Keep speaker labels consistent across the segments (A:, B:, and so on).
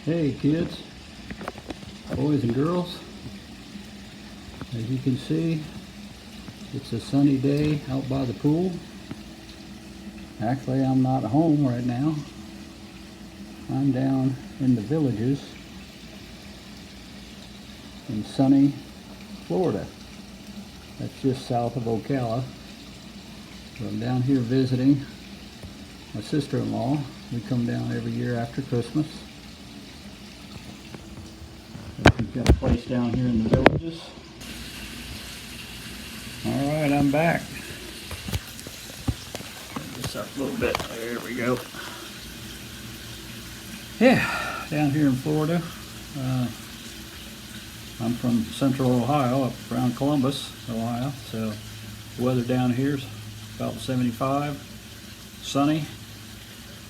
A: Hey kids, boys and girls, as you can see, it's a sunny day out by the pool. Actually, I'm not home right now. I'm down in the Villages in sunny Florida. That's just south of Ocala. So I'm down here visiting my sister-in-law. We come down every year after Christmas. We've got a place down here in the Villages. Alright, I'm back. Turn this up a little bit. There we go. Yeah, down here in Florida. I'm from central Ohio, up around Columbus, Ohio. So the weather down here is about 75, sunny,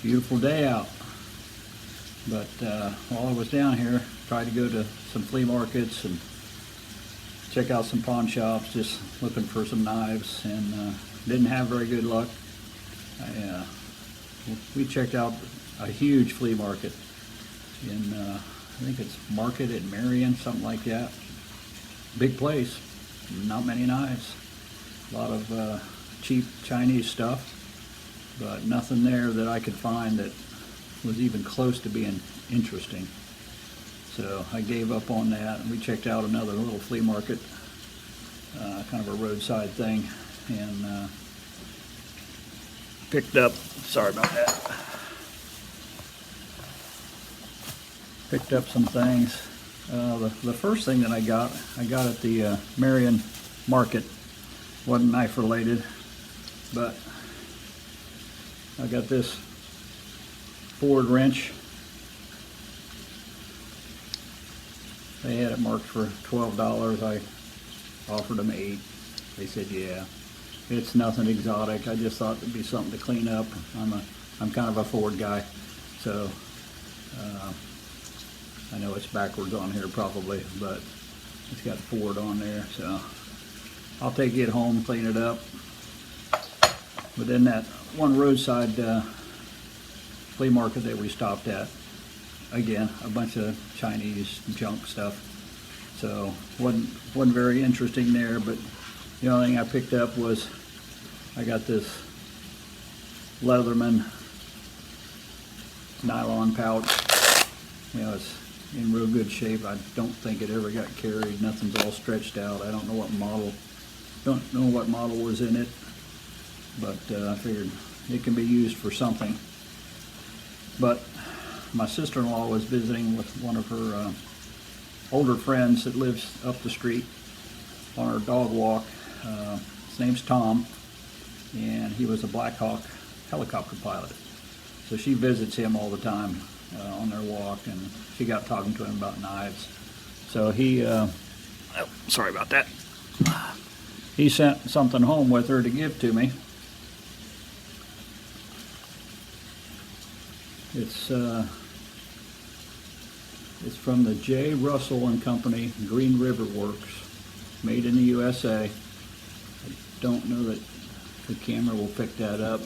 A: beautiful day out. But while I was down here, tried to go to some flea markets and check out some pawn shops, just looking for some knives, and didn't have very good luck. We checked out a huge flea market in, I think it's Market at Marion, something like that. Big place, not many knives. A lot of cheap Chinese stuff, but nothing there that I could find that was even close to being interesting. So I gave up on that, and we checked out another little flea market, kind of a roadside thing, and picked up, sorry about that, picked up some things. The first thing that I got at the Marion Market. Wasn't knife related, but I got this Ford wrench. They had it marked for $12. I offered them $8. They said, yeah, it's nothing exotic. I just thought it'd be something to clean up. I'm kind of a Ford guy, so I know it's backwards on here probably, but it's got Ford on there, so I'll take it home, clean it up. But then that one roadside flea market that we stopped at, again, a bunch of Chinese junk stuff. So wasn't very interesting there, but the only thing I picked up was I got this Leatherman nylon pouch. You know, it's in real good shape. I don't think it ever got carried. Nothing's all stretched out. I don't know what model was in it, but I figured it can be used for something. But my sister-in-law was visiting with one of her older friends that lives up the street on our dog walk. His name's Tom, and he was a Black Hawk helicopter pilot. So she visits him all the time on their walk, and she got talking to him about knives. So he, sorry about that. He sent something home with her to give to me. It's from the J. Russell and Company Green River Works, made in the USA. I don't know that the camera will pick that up,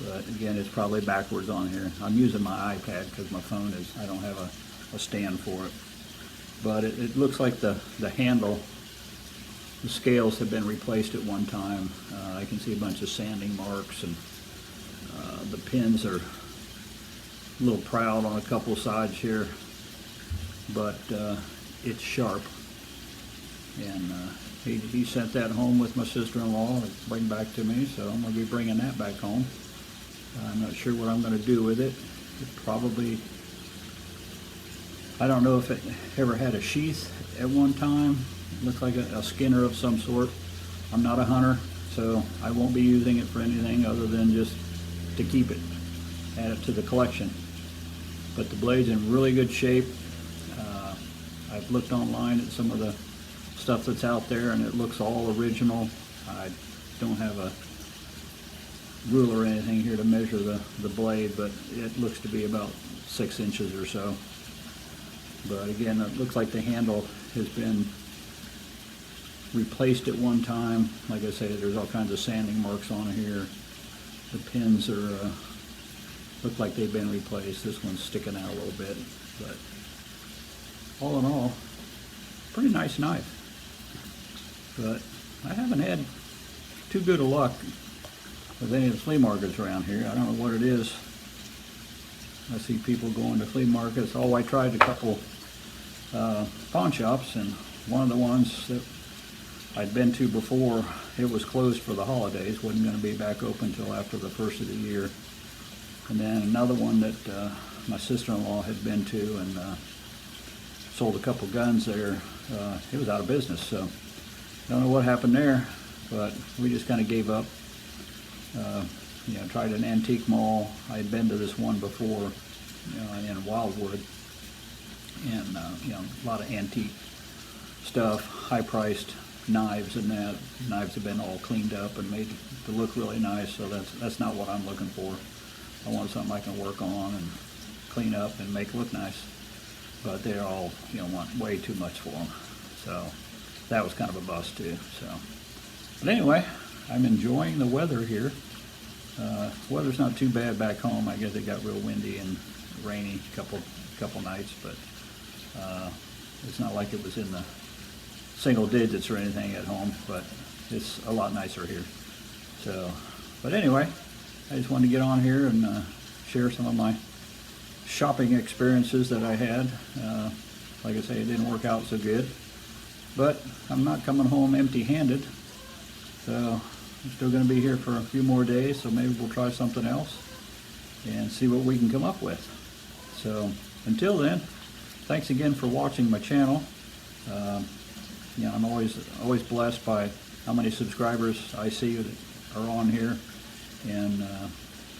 A: but again, it's probably backwards on here. I'm using my iPad because my phone is, I don't have a stand for it. But it looks like the handle, the scales have been replaced at one time. I can see a bunch of sanding marks, and the pins are a little proud on a couple sides here, but it's sharp. And he sent that home with my sister-in-law to bring back to me, so I'm going to be bringing that back home. I'm not sure what I'm going to do with it. It probably, I don't know if it ever had a sheath at one time. It looks like a skinner of some sort. I'm not a hunter, so I won't be using it for anything other than just to keep it, add it to the collection. But the blade's in really good shape. I've looked online at some of the stuff that's out there, and it looks all original. I don't have a ruler or anything here to measure the blade, but it looks to be about 6 inches or so. But again, it looks like the handle has been replaced at one time. Like I say, there's all kinds of sanding marks on here. The pins are look like they've been replaced. This one's sticking out a little bit, but all in all, pretty nice knife. But I haven't had too good of luck with any of the flea markets around here. I don't know what it is. I see people going to flea markets. Oh, I tried a couple pawn shops, and one of the ones that I'd been to before, it was closed for the holidays, wasn't going to be back open until after the first of the year. And then another one that my sister-in-law had been to and sold a couple guns there, it was out of business. So I don't know what happened there, but we just kind of gave up. You know, tried an antique mall. I had been to this one before, you know, in Wildwood, and you know, a lot of antique stuff, high-priced knives, and that knives have been all cleaned up and made to look really nice. So that's not what I'm looking for. I want something I can work on and clean up and make look nice. But they're all, you know, want way too much for them. So that was kind of a bust too. So, but anyway, I'm enjoying the weather here. Weather's not too bad back home. I guess it got real windy and rainy couple nights, but it's not like it was in the single digits or anything at home, but it's a lot nicer here. So, but anyway, I just wanted to get on here and share some of my shopping experiences that I had. Like I say, it didn't work out so good, but I'm not coming home empty-handed. So I'm still going to be here for a few more days, so maybe we'll try something else and see what we can come up with. So until then, thanks again for watching my channel. You know, I'm always blessed by how many subscribers I see that are on here, and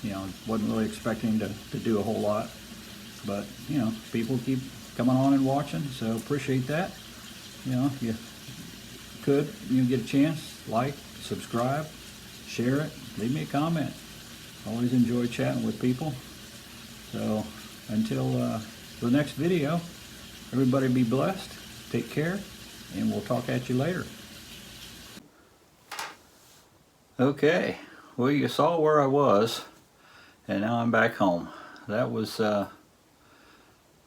A: you know, wasn't really expecting to do a whole lot, but you know, people keep coming on and watching, so appreciate that. You know, if you get a chance, like, subscribe, share it, leave me a comment. Always enjoy chatting with people. So until the next video, everybody be blessed, take care, and we'll talk at you later. Okay, well, you saw where I was, and now I'm back home. That was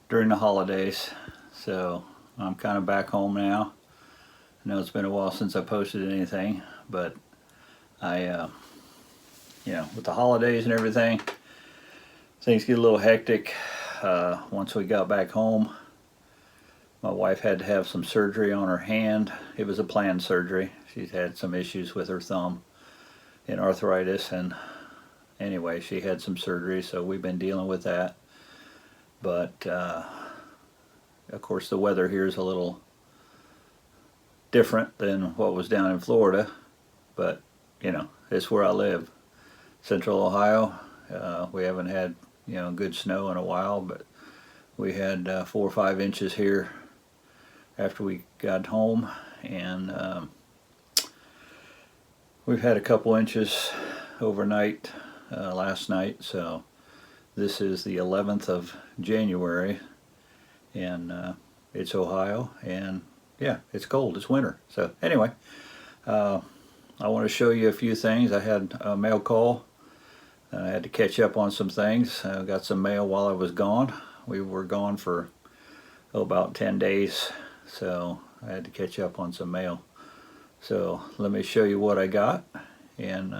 A: during the holidays, so I'm kind of back home now. I know it's been a while since I posted anything, but you know, with the holidays and everything, things get a little hectic. Once we got back home, my wife had to have some surgery on her hand. It was a planned surgery. She's had some issues with her thumb and arthritis, and anyway, she had some surgery, so we've been dealing with that. But of course, the weather here is a little different than what was down in Florida, but you know, it's where I live. Central Ohio, we haven't had, you know, good snow in a while, but we had 4 or 5 inches here after we got home, and we've had a couple inches overnight last night. So this is the 11th of January, and it's Ohio, and yeah, it's cold, it's winter. So anyway, I want to show you a few things. I had a mail call. I had to catch up on some things. I got some mail while I was gone. We were gone for about 10 days, so I had to catch up on some mail. So let me show you what I got, and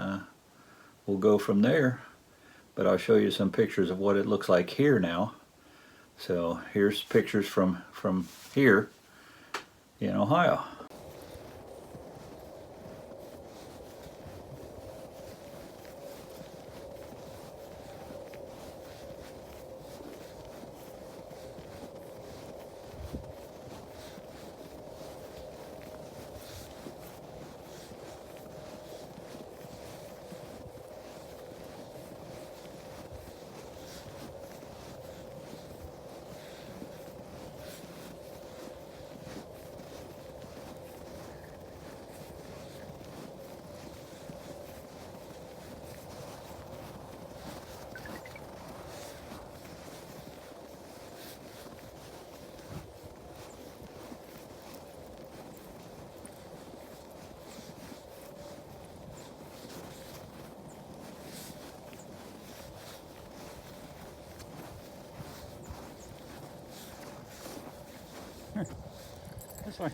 A: we'll go from there. But I'll show you some pictures of what it looks like here now. So here's pictures from here in Ohio. That's fine.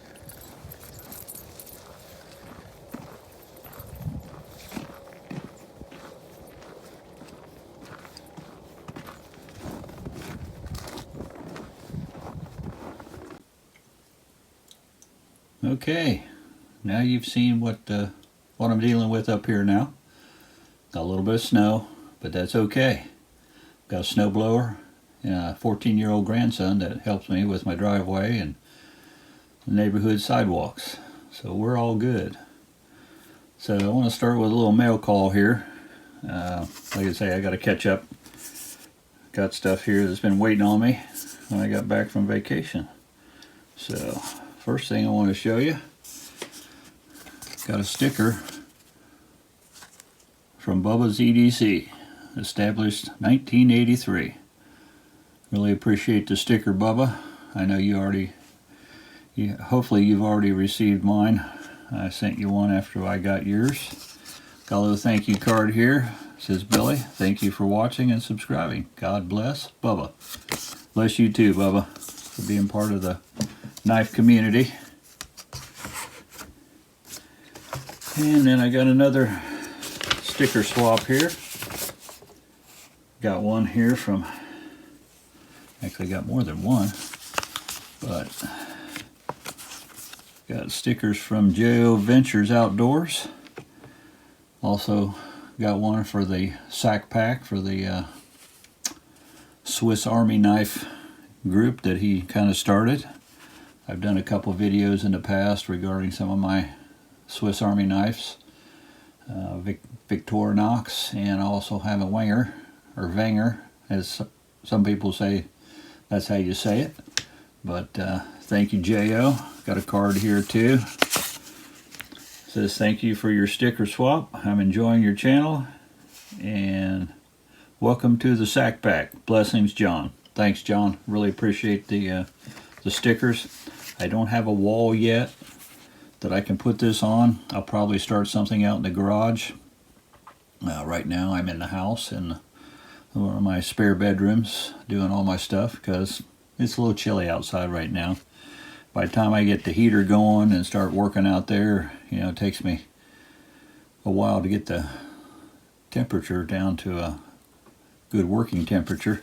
A: Okay, now you've seen what I'm dealing with up here now. Got a little bit of snow, but that's okay. Got a snow blower and a 14-year-old grandson that helps me with my driveway and the neighborhood sidewalks. So we're all good. So I want to start with a little mail call here. Like I say, I got to catch up. Got stuff here that's been waiting on me when I got back from vacation. So first thing I want to show you, got a sticker from Bubba's EDC, established 1983. Really appreciate the sticker, Bubba. I know hopefully you've already received mine. I sent you one after I got yours. Got a little thank you card here. It says, Billy, thank you for watching and subscribing. God bless, Bubba. Bless you too, Bubba, for being part of the knife community. And then I got another sticker swap here. Got one here from, actually got more than one, but got stickers from J.O. Ventures Outdoors. Also got one for the sack pack for the Swiss Army knife group that he kind of started. I've done a couple videos in the past regarding some of my Swiss Army knives, Victorinox, and I also have a Wenger, or Wenger, as some people say that's how you say it. But thank you, J.O. Got a card here too. It says, thank you for your sticker swap. I'm enjoying your channel. And welcome to the sack pack. Blessings, John. Thanks, John. Really appreciate the stickers. I don't have a wall yet that I can put this on. I'll probably start something out in the garage. Right now I'm in the house in one of my spare bedrooms doing all my stuff because it's a little chilly outside right now. By the time I get the heater going and start working out there, you know, it takes me a while to get the temperature down to a good working temperature.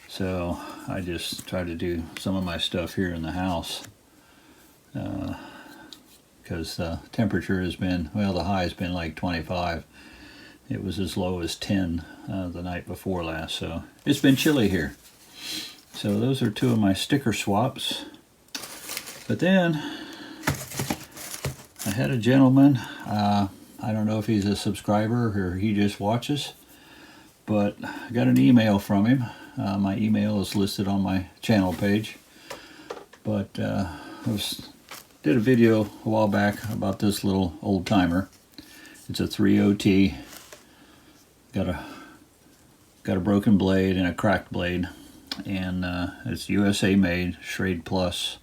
A: So I just try to do some of my stuff here in the house because the temperature has been, well, the high has been like 25. It was as low as 10 the night before last, so it's been chilly here. So those are two of my sticker swaps. But then I had a gentleman, I don't know if he's a subscriber or he just watches, but I got an email from him. My email is listed on my channel page. But I did a video a while back about this little old timer. It's a 3OT. Got a broken blade and a cracked blade, and it's USA made, Schrade Plus.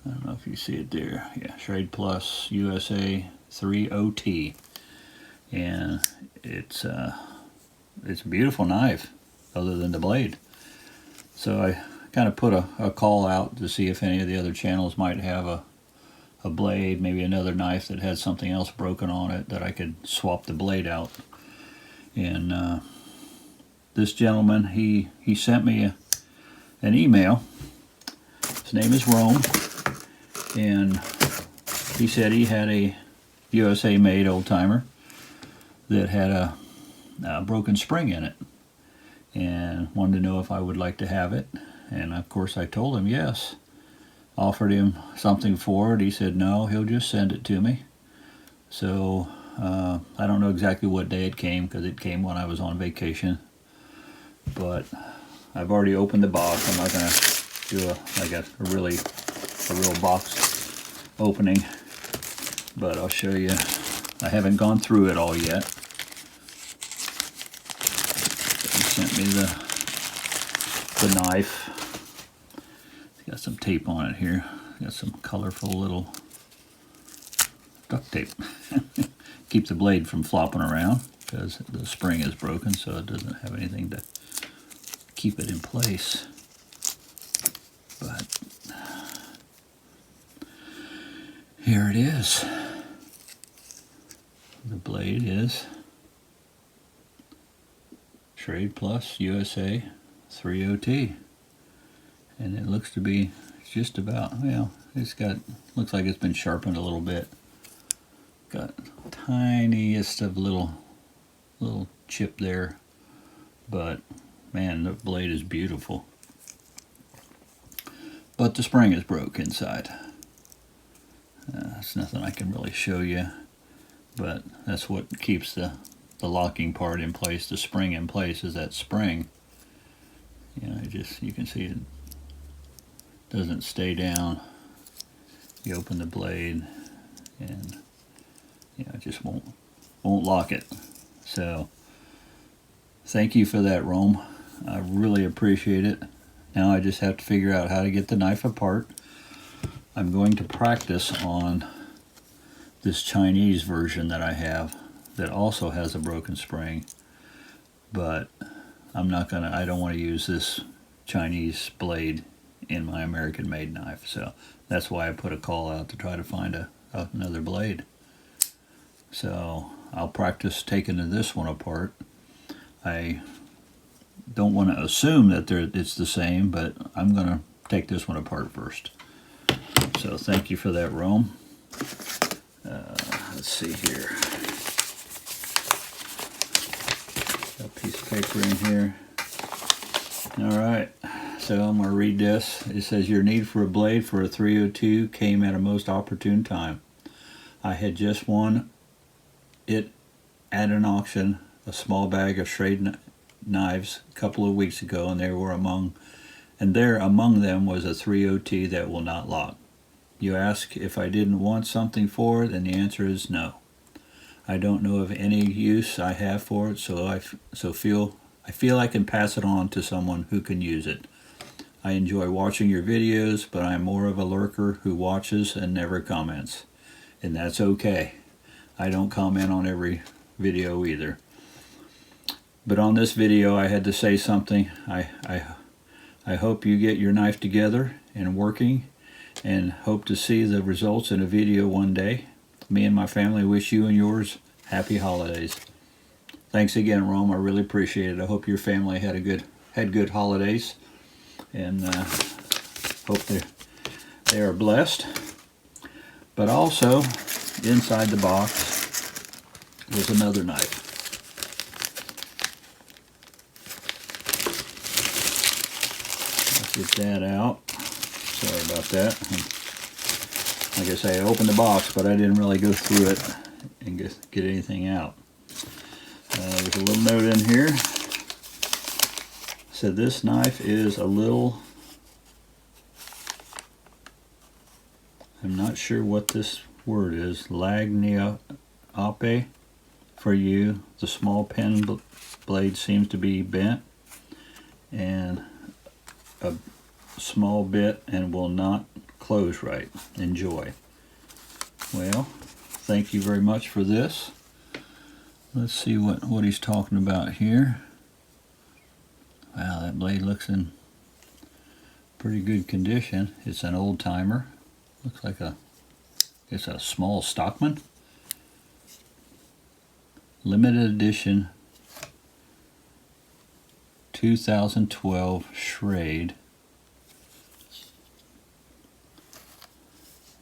A: I don't know if you see it there. Yeah, Schrade Plus USA 3OT, and it's a beautiful knife, other than the blade. So I kind of put a call out to see if any of the other channels might have a blade, maybe another knife that had something else broken on it that I could swap the blade out. And this gentleman, he sent me an email. His name is Rome, and he said he had a USA made old timer that had a broken spring in it, and wanted to know if I would like to have it. And of course I told him yes. Offered him something for it. He said no, he'll just send it to me. So I don't know exactly what day it came, because it came when I was on vacation. But I've already opened the box. I'm not going to do a real box opening, but I'll show you. I haven't gone through it all yet. He sent me the knife. It's got some tape on it here. Got some colorful little duct tape. Keep the blade from flopping around because the spring is broken, so it doesn't have anything to keep it in place. But Here it is. The blade is Schrade Plus USA 3OT, and it looks to be just about, well, looks like it's been sharpened a little bit. Got tiniest of little chip there, but man, the blade is beautiful. But the spring is broke inside. It's nothing I can really show you, but that's what keeps the locking part in place, the spring in place, is that spring. You know, you can see it doesn't stay down. You open the blade and it just won't lock it. So thank you for that, Rome. I really appreciate it. Now I just have to figure out how to get the knife apart. I'm going to practice on this Chinese version that I have that also has a broken spring, but I don't want to use this Chinese blade in my American made knife, so that's why I put a call out to try to find another blade. So I'll practice taking this one apart. I don't want to assume that it's the same, but I'm going to take this one apart first. So thank you for that, Rome. Let's see here. Got a piece of paper in here. All right, so I'm going to read this. It says, your need for a blade for a 302 came at a most opportune time. I had just won it at an auction, a small bag of Schrade knives a couple of weeks ago, and among them was a 3OT that will not lock. You ask if I didn't want something for it, and the answer is no. I don't know of any use I have for it, so I feel I can pass it on to someone who can use it. I enjoy watching your videos, but I'm more of a lurker who watches and never comments, and that's okay. I don't comment on every video either. But on this video, I had to say something. I hope you get your knife together and working, and hope to see the results in a video one day. Me and my family wish you and yours happy holidays. Thanks again, Rome. I really appreciate it. I hope your family had good holidays, and hope they are blessed. But also, inside the box was another knife. Let's get that out. Sorry about that. Like I say, I opened the box, but I didn't really go through it and get anything out. There's a little note in here. It said this knife is a little, I'm not sure what this word is, Lagniappe for you. The small pen blade seems to be bent and a small bit and will not close right. Enjoy. Well, thank you very much for this. Let's see what he's talking about here. Wow, that blade looks in pretty good condition. It's an old timer. Looks like it's a small Stockman. Limited edition 2012 Schrade.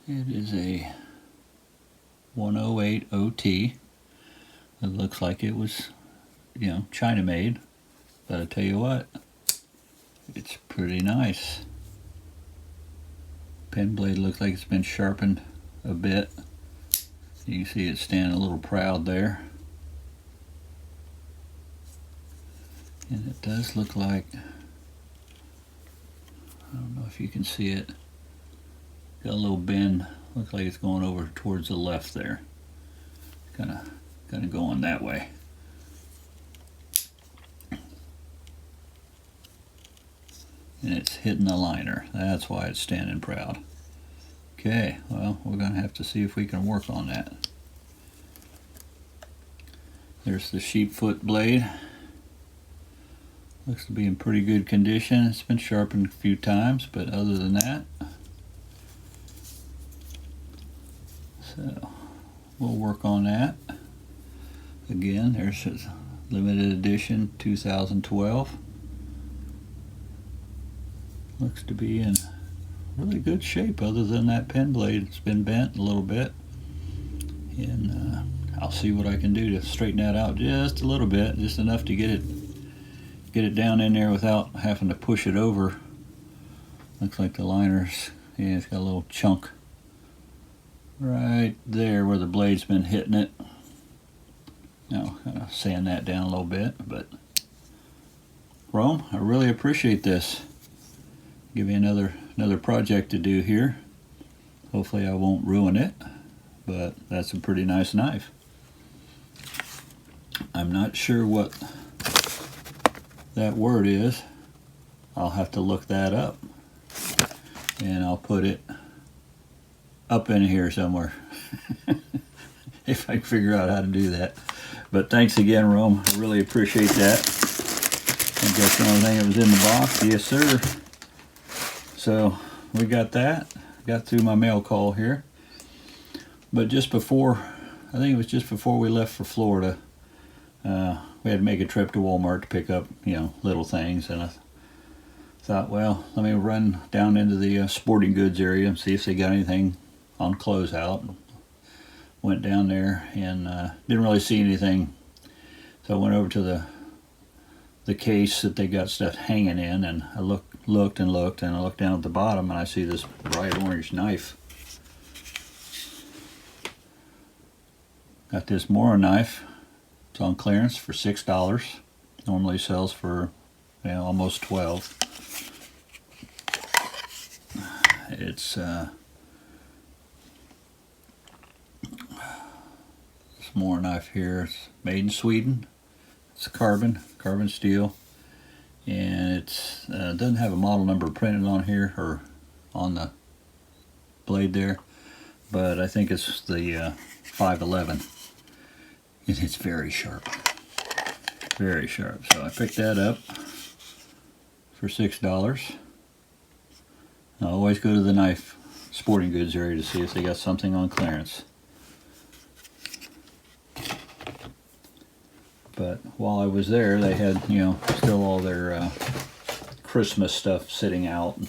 A: It is a 108 OT. It looks like it was, China made, but I tell you what, it's pretty nice. Pen blade looks like it's been sharpened a bit. You can see it standing a little proud there. And it does look like, I don't know if you can see it, got a little bend, looks like it's going over towards the left there. Kind of going that way. And it's hitting the liner. That's why it's standing proud. Okay, well, we're going to have to see if we can work on that. There's the sheepfoot blade. Looks to be in pretty good condition. It's been sharpened a few times, but other than that, So we'll work on that. Again, there's a limited edition 2012. Looks to be in really good shape, other than that pen blade. It's been bent a little bit, and I'll see what I can do to straighten that out just a little bit, just enough to get it down in there without having to push it over. Looks like the liner's, yeah, it's got a little chunk right there where the blade's been hitting it. Now, kind of sand that down a little bit, but Rome, I really appreciate this. Give me another project to do here. Hopefully I won't ruin it, but that's a pretty nice knife. I'm not sure what that word is. I'll have to look that up, and I'll put it up in here somewhere if I can figure out how to do that. But thanks again, Rome. I really appreciate that. I think that's the only thing that was in the box. Yes, sir. So we got that. Got through my mail call here. But just before, I think it was just before we left for Florida, we had to make a trip to Walmart to pick up, little things. And I thought, well, let me run down into the sporting goods area and see if they got anything on closeout. Went down there and didn't really see anything. So I went over to the case that they got stuff hanging in, and I looked, and I looked down at the bottom, and I see this bright orange knife. Got this Mora knife. It's on clearance for $6. Normally sells for almost $12. It's this Mora knife here. It's made in Sweden. It's carbon steel, and it doesn't have a model number printed on here or on the blade there, but I think it's the 511. And it's very sharp, very sharp. So I picked that up for $6. I always go to the knife sporting goods area to see if they got something on clearance. But while I was there, they had, still all their Christmas stuff sitting out, and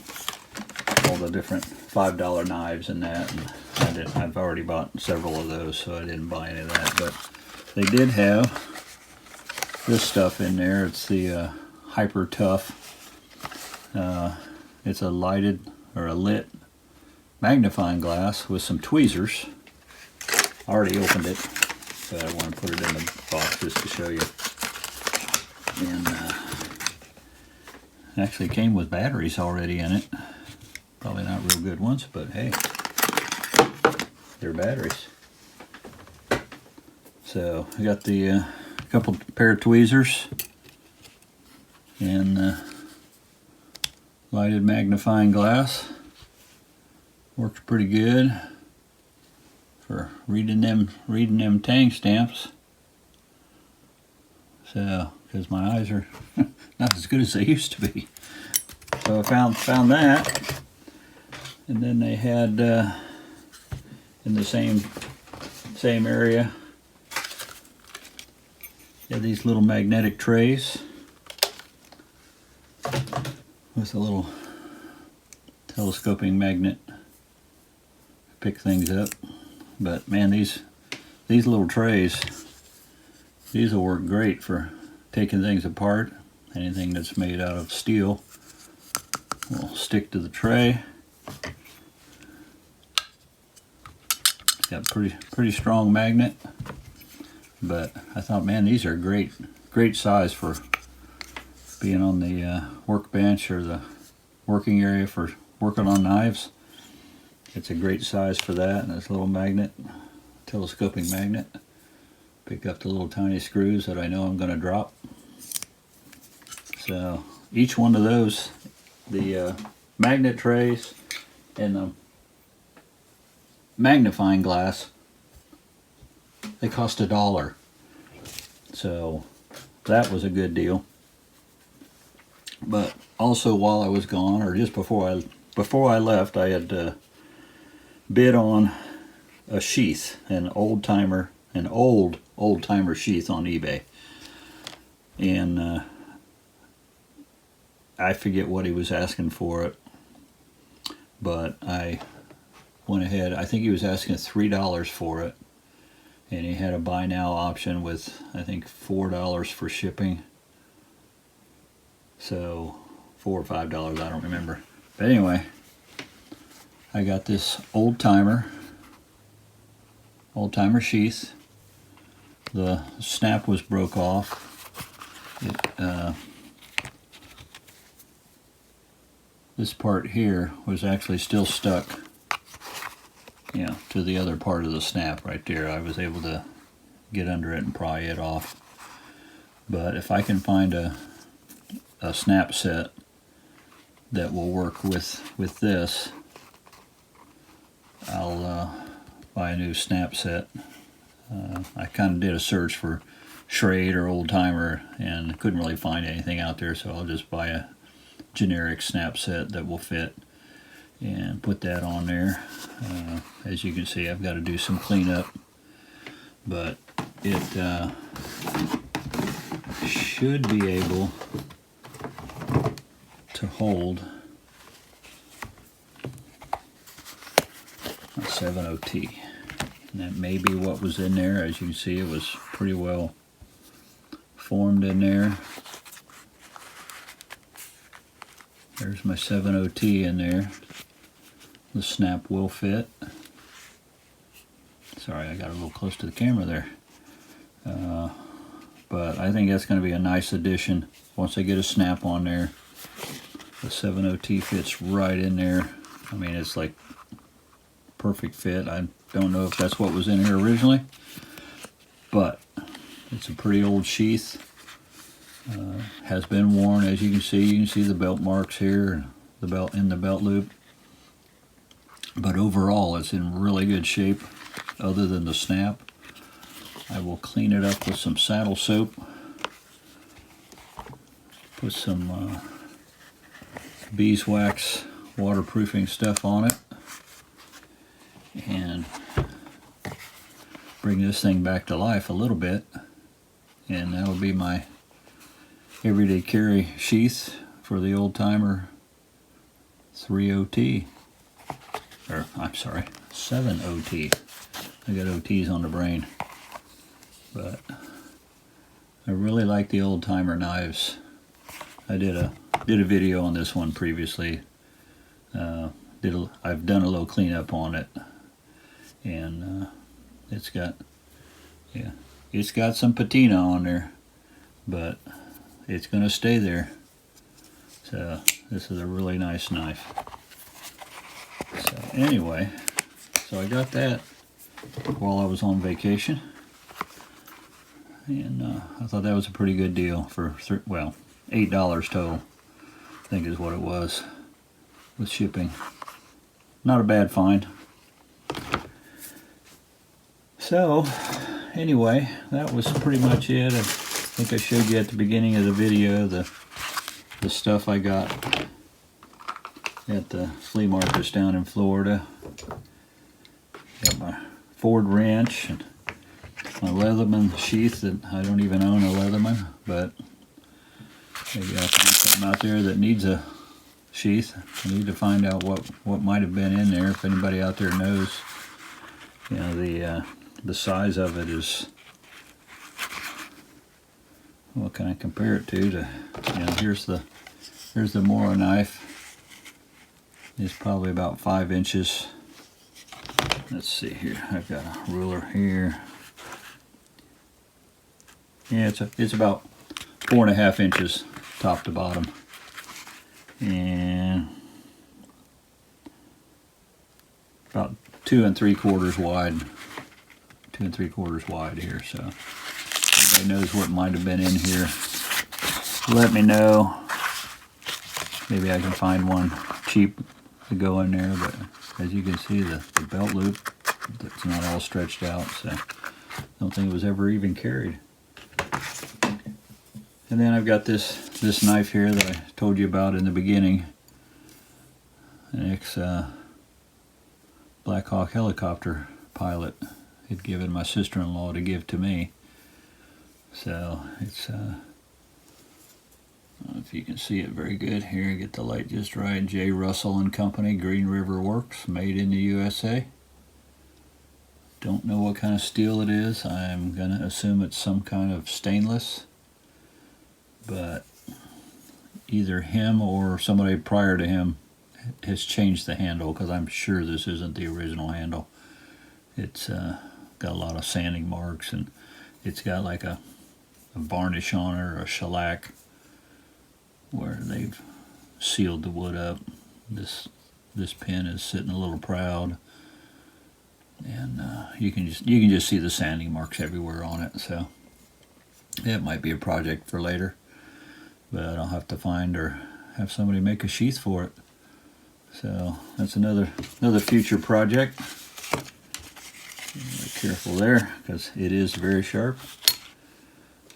A: all the different $5 knives and that. And I've already bought several of those, so I didn't buy any of that. But they did have this stuff in there. It's the Hyper Tough. It's a lighted or a lit magnifying glass with some tweezers. I already opened it, but I want to put it in the box just to show you. And it actually came with batteries already in it. Probably not real good ones, but hey, they're batteries. So I got the couple pair of tweezers and lighted magnifying glass. Works pretty good for reading them tang stamps. So, because my eyes are not as good as they used to be. So I found that, and then they had in the same area, they had these little magnetic trays with a little telescoping magnet to pick things up. But man, these little trays, these will work great for taking things apart. Anything that's made out of steel will stick to the tray. It's got pretty strong magnet. But I thought, man, these are great size for being on the workbench or the working area for working on knives. It's a great size for that, and this little magnet, telescoping magnet. Pick up the little tiny screws that I know I'm going to drop. So each one of those, the magnet trays and the magnifying glass, they cost $1. So that was a good deal. But also while I was gone, or just before I left, I had bid on a sheath, an old timer sheath on eBay, and I forget what he was asking for it, but I went ahead. I think he was asking $3 for it, and he had a buy now option with I think $4 for shipping. So $4 or $5, I don't remember. But anyway, I got this old timer sheath. The snap was broke off. This part here was actually still stuck, to the other part of the snap right there. I was able to get under it and pry it off. But if I can find a snap set that will work with this, I'll buy a new snap set. I kind of did a search for Schrade or old timer and couldn't really find anything out there, so I'll just buy a generic snap set that will fit and put that on there. As you can see, I've got to do some cleanup, but it should be able to hold a 70T, and that may be what was in there. As you can see, it was pretty well formed in there. There's my 70T in there. The snap will fit. Sorry, I got a little close to the camera there. But I think that's going to be a nice addition. Once I get a snap on there, the 70T fits right in there. I mean, it's like perfect fit. I don't know if that's what was in here originally, but it's a pretty old sheath. Has been worn, as you can see. You can see the belt marks here, the belt in the belt loop. But overall, it's in really good shape, other than the snap. I will clean it up with some saddle soap. Put some beeswax waterproofing stuff on it, and bring this thing back to life a little bit. And that'll be my everyday carry sheath for the old timer 30T, or I'm sorry, 70T. I got OTs on the brain, but I really like the old timer knives. I did a video on this one previously. I've done a little cleanup on it, and it's got some patina on there, but it's going to stay there. So this is a really nice knife. So anyway, so I got that while I was on vacation, and I thought that was a pretty good deal for $8 total, I think is what it was with shipping. Not a bad find. So anyway, that was pretty much it. I think I showed you at the beginning of the video the stuff I got at the flea markets down in Florida. Got my Ford wrench and my Leatherman sheath that I don't even own a Leatherman, but maybe I'll find something out there that needs a sheath. I need to find out what might have been in there. If anybody out there knows, the size of it is, what can I compare it to? Here's the Mora knife. It's probably about 5 inches. Let's see here. I've got a ruler here. Yeah, it's about 4.5 inches top to bottom, and about 2 3/4 wide. 2 3/4 wide here. So if anybody knows what might have been in here, let me know. Maybe I can find one cheap to go in there. But as you can see, the belt loop, it's not all stretched out, so I don't think it was ever even carried. And then I've got this knife here that I told you about in the beginning, an ex Black Hawk helicopter Pilot had given my sister-in-law to give to me. So it's, I don't know if you can see it very good here, get the light just right. J. Russell and Company, Green River Works, made in the USA. Don't know what kind of steel it is. I'm going to assume it's some kind of stainless. But either him or somebody prior to him has changed the handle, because I'm sure this isn't the original handle. It's got a lot of sanding marks, and it's got like a varnish on it, or a shellac, where they've sealed the wood up. This pin is sitting a little proud. And you can just see the sanding marks everywhere on it. So it might be a project for later, but I'll have to find or have somebody make a sheath for it. So that's another future project. Be careful there, because it is very sharp.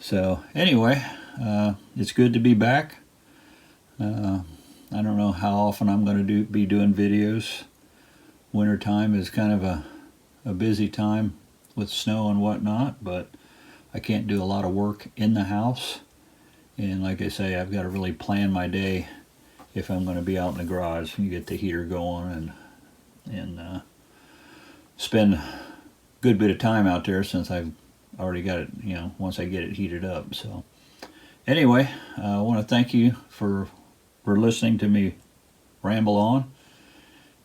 A: So anyway, it's good to be back. I don't know how often I'm going to be doing videos. Wintertime is kind of a busy time with snow and whatnot, but I can't do a lot of work in the house. And like I say, I've got to really plan my day if I'm going to be out in the garage and get the heater going and spend a good bit of time out there, since I've already got it, once I get it heated up. So anyway, I want to thank you for listening to me ramble on,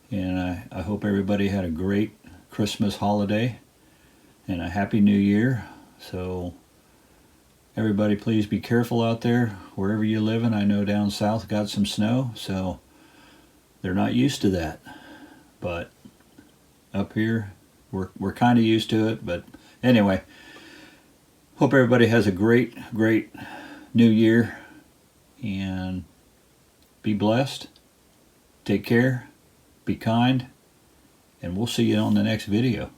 A: and I hope everybody had a great Christmas holiday and a happy new year. So everybody, please be careful out there wherever you live in. I know down south got some snow, so they're not used to that, but up here we're kind of used to it. But anyway, hope everybody has a great new year, and be blessed, take care, be kind, and we'll see you on the next video.